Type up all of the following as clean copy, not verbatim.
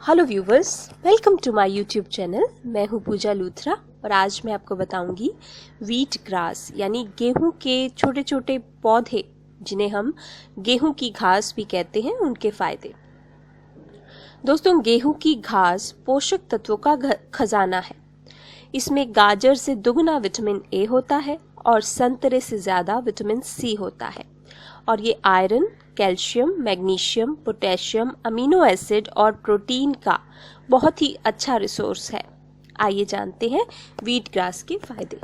Hello viewers, welcome to my YouTube channel. मैं हूँ पूजा लूथरा और आज मैं आपको बताऊंगी वीट ग्रास यानी गेहूं के छोटे छोटे पौधे जिन्हें हम गेहूं की घास भी कहते हैं, उनके फायदे। दोस्तों, गेहूं की घास पोषक तत्वों का खजाना है। इसमें गाजर से दुगना विटामिन ए होता है और संतरे से ज्यादा विटामिन सी होता है और ये iron, calcium, magnesium, potassium, amino acid और प्रोटीन का बहुत ही अच्छा रिसोर्स है। आइए जानते हैं वीट ग्रास के फायदे।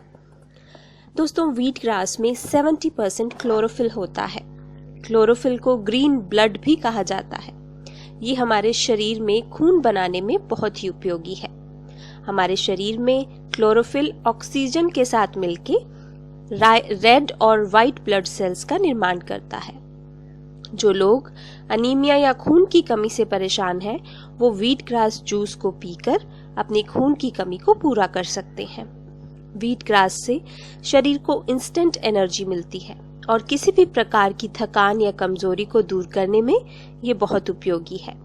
दोस्तों, वीट ग्रास में 70% क्लोरोफिल होता है। क्लोरोफिल को ग्रीन ब्लड भी कहा जाता है। ये हमारे शरीर में खून बनाने में बहुत ही उपयोगी है। हमारे शरीर में क्लोरोफिल ऑक्सीजन के साथ मिलके रेड और व्हाइट ब्लड सेल्स का निर्माण करता है। जो लोग अनीमिया या खून की कमी से परेशान हैं, वो वीट ग्रास जूस को पीकर अपनी खून की कमी को पूरा कर सकते हैं। वीट ग्रास से शरीर को इंस्टेंट एनर्जी मिलती है और किसी भी प्रकार की थकान या कमजोरी को दूर करने में ये बहुत उपयोगी है।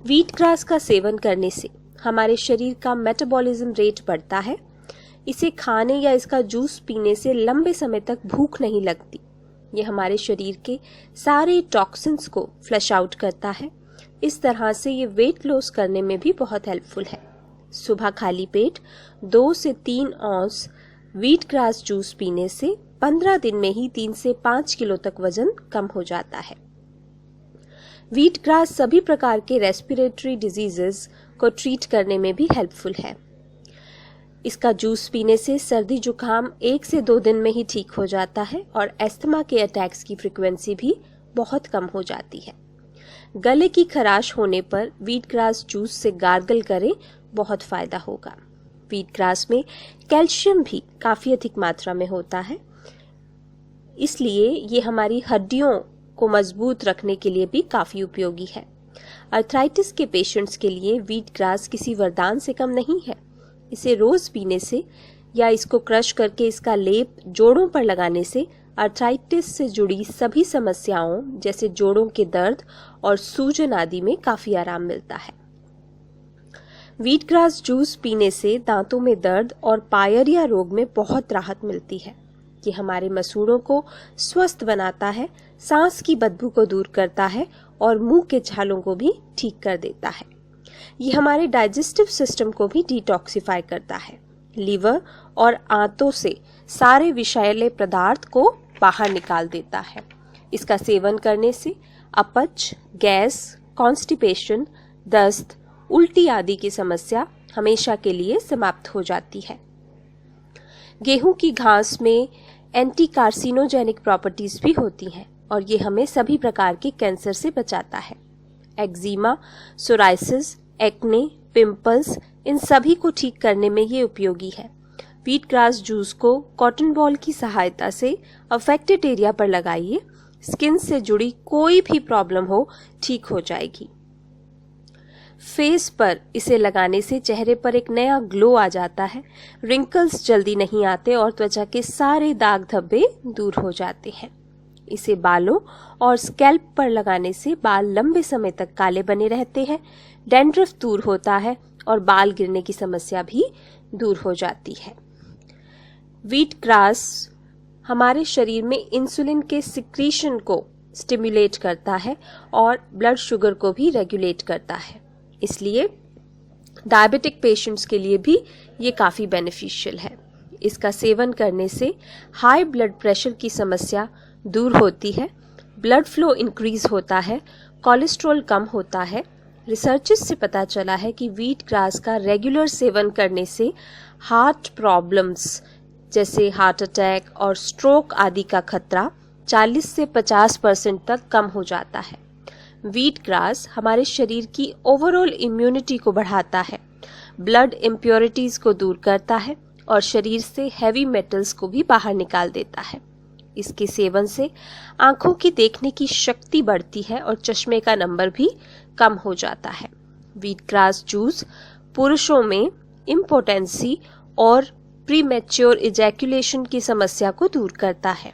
वीट ग्रास का सेवन करने से हमारे शरीर का मेटाबॉलिज्म रेट बढ़ता है। इसे खाने या इसका जूस पीने से लंबे समय तक भूख नहीं लगती। ये हमारे शरीर के सारे टॉक्सिन्स को फ्लश आउट करता है। इस तरह से ये वेट लॉस करने में भी बहुत हेल्पफुल है। सुबह खाली पेट 2 से 3 औंस वीट ग्रास जूस पीने से 15 दिन में ही 3 से 5 किलो तक वजन कम हो जाता है। वीट ग्रास सभी प्रकार के रेस्पिरेटरी डिजीजेस को ट्रीट करने में भी हेल्पफुल है। इसका जूस पीने से सर्दी जुकाम 1 से 2 दिन में ही ठीक हो जाता है और अस्थमा के अटैक्स की फ्रीक्वेंसी भी बहुत कम हो जाती है। गले की खराश होने पर वीट ग्रास जूस से गार्गल करें, बहुत फायदा होगा। वीट ग्रास में कैल्शियम भी काफी अधिक मात्रा में होता है, इसलिए ये हमारी हड्डियों को मजबूत रखने के लिए भी काफी उपयोगी है। अर्थराइटिस के पेशेंट्स के लिए वीट ग्रास किसी वरदान से कम नहीं है। इसे रोज पीने से या इसको क्रश करके इसका लेप जोड़ों पर लगाने से अर्थराइटिस से जुड़ी सभी समस्याओं जैसे जोड़ों के दर्द और सूजन आदि में काफी आराम मिलता है। वीट ग्रास जूस पीने से दांतों में दर्द और पायरिया रोग में बहुत राहत मिलती है। ये हमारे मसूड़ों को स्वस्थ बनाता है, सांस की बदबू को दूर करता है और मुंह के छालों को भी ठीक कर देता है। ये हमारे डाइजेस्टिव सिस्टम को भी डिटॉक्सिफाई करता है। लीवर और आंतों से सारे विषैले पदार्थ को बाहर निकाल देता है। इसका सेवन करने से अपच, गैस, कॉन्स्टिपेशन, दस्त, उल्टी आदि की समस्या हमेशा के लिए समाप्त हो जाती है। गेहूं की घास में एंटी कार्सिनोजेनिक प्रॉपर्टीज भी होती हैं और ये हमें सभी प्रकार के कैंसर से बचाता है। एक्जिमा, सोराइसिस, एक्ने, पिंपल्स, इन सभी को ठीक करने में ये उपयोगी है। वीट ग्रास जूस को कॉटन बॉल की सहायता से अफेक्टेड एरिया पर लगाइए। स्किन से जुड़ी कोई भी प्रॉब्लम हो, ठीक हो जाएगी। फेस पर इसे लगाने से चेहरे पर एक नया ग्लो आ जाता है। रिंकल्स जल्दी नहीं आते और त्वचा के सारे दाग धब्बे दूर हो जाते हैं। इसे बालों और स्कैल्प पर लगाने से बाल लंबे समय तक काले बने रहते हैं, डैंड्रफ दूर होता है और बाल गिरने की समस्या भी दूर हो जाती है। वीट ग्रास हमारे शरीर में इंसुलिन के सिक्रीशन को स्टिमुलेट करता है और ब्लड शुगर को भी रेगुलेट करता है। इसलिए डायबिटिक पेशेंट्स के लिए भी ये काफ़ी बेनिफिशियल है। इसका सेवन करने से हाई ब्लड प्रेशर की समस्या दूर होती है, ब्लड फ्लो इंक्रीज होता है, कोलेस्ट्रॉल कम होता है। रिसर्चेस से पता चला है कि वीट ग्रास का रेगुलर सेवन करने से हार्ट प्रॉब्लम्स जैसे हार्ट अटैक और स्ट्रोक आदि का खतरा 40 से 50% तक कम हो जाता है। वीट ग्रास हमारे शरीर की ओवरऑल इम्यूनिटी को बढ़ाता है, ब्लड इम्प्योरिटीज को दूर करता है और शरीर से हैवी मेटल्स को भी बाहर निकाल देता है। इसके सेवन से आंखों की देखने की शक्ति बढ़ती है और चश्मे का नंबर भी कम हो जाता है। वीट ग्रास जूस पुरुषों में इम्पोटेंसी और प्रीमेच्योर इजैकुलेशन की समस्या को दूर करता है।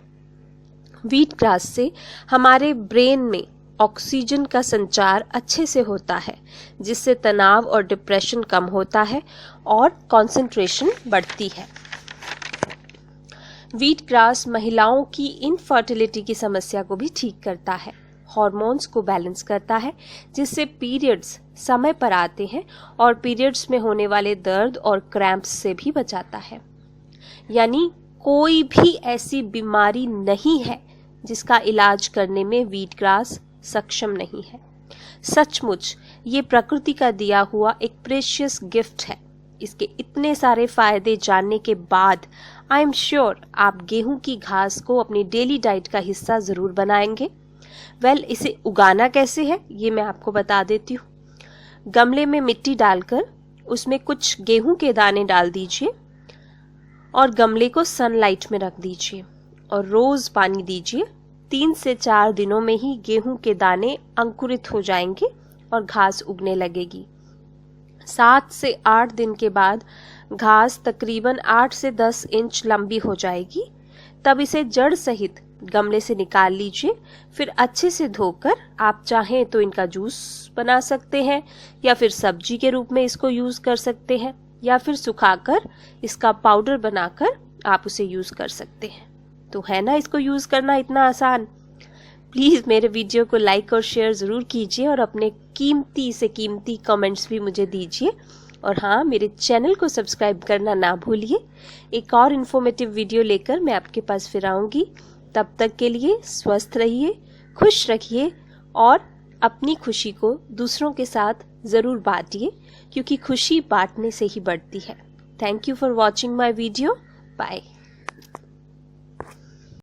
वीट ग्रास से हमारे ब्रेन में ऑक्सीजन का संचार अच्छे से होता है, जिससे तनाव और डिप्रेशन कम होता है और कंसंट्रेशन बढ़ती है। व्हीट ग्रास महिलाओं की इनफर्टिलिटी की समस्या को भी ठीक करता है, हार्मोन्स को बैलेंस करता है, जिससे पीरियड्स समय पर आते हैं और पीरियड्स में होने वाले दर्द और क्रैम्प्स से भी बचाता है। यानी कोई भी ऐसी बीमारी नहीं है जिसका इलाज करने में व्हीट ग्रास सक्षम नहीं है। सचमुच ये प्रकृति का दिया हुआ एक प्रेशियस गिफ्ट है। इसके इतने सारे फायदे जानने के बाद आई एम श्योर आप गेहूं की घास को अपनी डेली डाइट का हिस्सा जरूर बनाएंगे। इसे उगाना कैसे है ये मैं आपको बता देती हूँ। गमले में मिट्टी डालकर उसमें कुछ गेहूं के दाने डाल दीजिए और गमले को सनलाइट में रख दीजिए और रोज पानी दीजिए। 3 से 4 दिनों में ही गेहूं के दाने अंकुरित हो जाएंगे और घास उगने लगेगी। 7 से 8 दिन के बाद घास तकरीबन 8 से 10 इंच लंबी हो जाएगी। तब इसे जड़ सहित गमले से निकाल लीजिए। फिर अच्छे से धोकर आप चाहें तो इनका जूस बना सकते हैं या फिर सब्जी के रूप में इसको यूज कर सकते हैं या फिर सुखाकर इसका पाउडर बनाकर आप उसे यूज कर सकते हैं। तो है ना इसको यूज करना इतना आसान। प्लीज मेरे वीडियो को लाइक और शेयर जरूर कीजिए और अपने कीमती से कीमती कमेंट्स भी मुझे दीजिए। और हाँ, मेरे चैनल को सब्सक्राइब करना ना भूलिए। एक और इन्फॉर्मेटिव वीडियो लेकर मैं आपके पास फिर आऊंगी। तब तक के लिए स्वस्थ रहिए, खुश रहिए और अपनी खुशी को दूसरों के साथ जरूर बांटिए, क्योंकि खुशी बांटने से ही बढ़ती है। Thank you for watching my video. Bye.